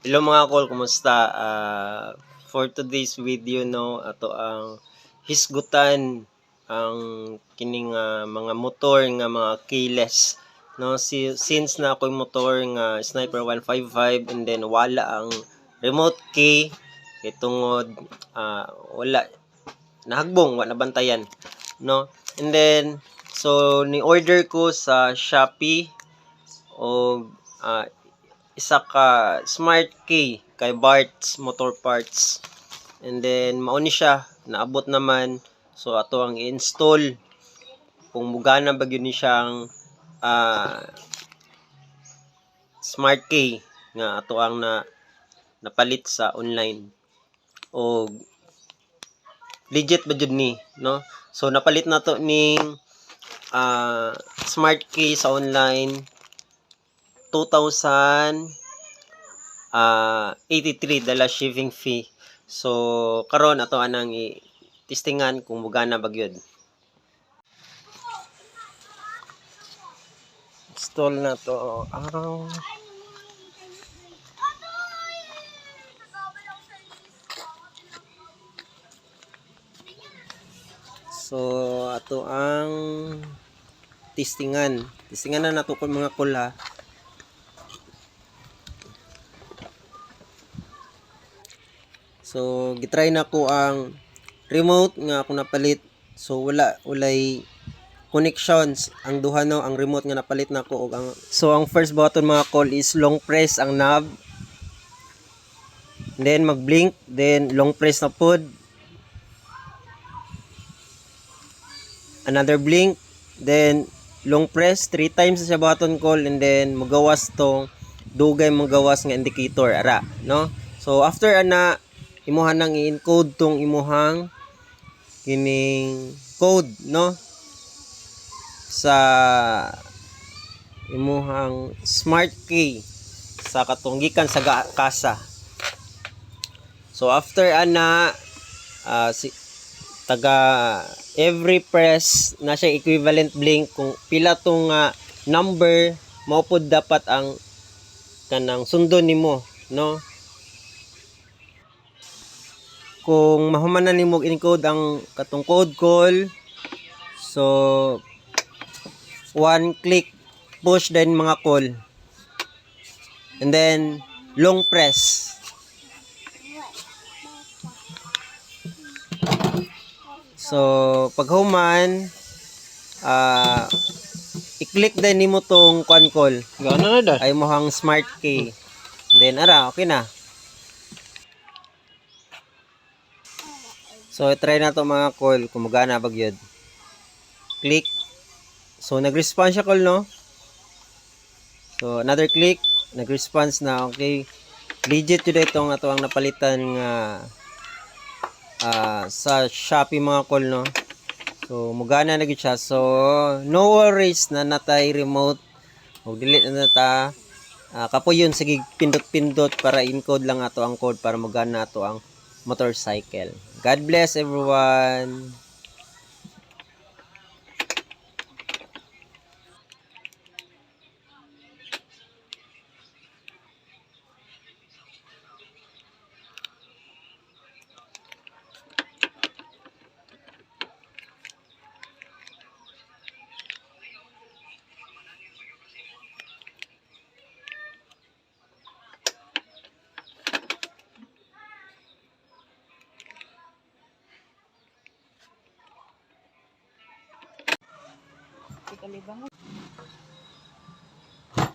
Hello mga kol, kumusta? For today's video no, ato ang hisgutan ang kining mga motor nga mga keyless no. Since na ako'y motor nga Sniper 155 and then wala ang remote key kay tungod wala nahagbong, wala bantayan no. And then so ni order ko sa Shopee o isa ka smart key kay Bart's Motor Parts. And then mauni siya, naabot naman. So ato ang i-install kung mugana ba gyud ni siyang smart key nga ato ang napalit sa online. O legit ba jud ni, no? So napalit na to ning smart key sa online 2,083 dala shipping fee. So karon ato anang i-testingan kung mugana ba gyud. Install na to So ato ang testingan na nato kun mga kula. So gitry na ko ang remote nga ako napalit. So walay connections ang duha no, ang remote nga napalit na ko og ang first button mga call is long press ang knob. Then mag-blink, then long press na pod. Another blink, then long press 3 times sa button call, and then magawas tong dugay magawas nga indicator ara no. So after ana imuha nang i-encode tong imuhang kining code no sa imuhang smart key sa katunggikan sa kasa. So after ana taga every press na siya equivalent blink kung pila tong number mao pod dapat ang kanang sundon nimo no. Kung mahuman na nimo encode ang katong code call, so one click push din mga call, and then long press. So pag human i-click din nimo tong call Gana na da. ay mohang smart key, then ara okay na. So try na to mga call kung magana ba gyud. Click. So nag-response siya call no. So another click, nag-response na. Okay, legit jud itong ato ang napalitan nga sa Shopee mga call no. So mugana na gyud siya. So no worries na natay remote. O delete na ta. Kapoyon sige pindot-pindot para encode lang ato ang code para mugana ato ang motorcycle. God bless everyone. Ikalibang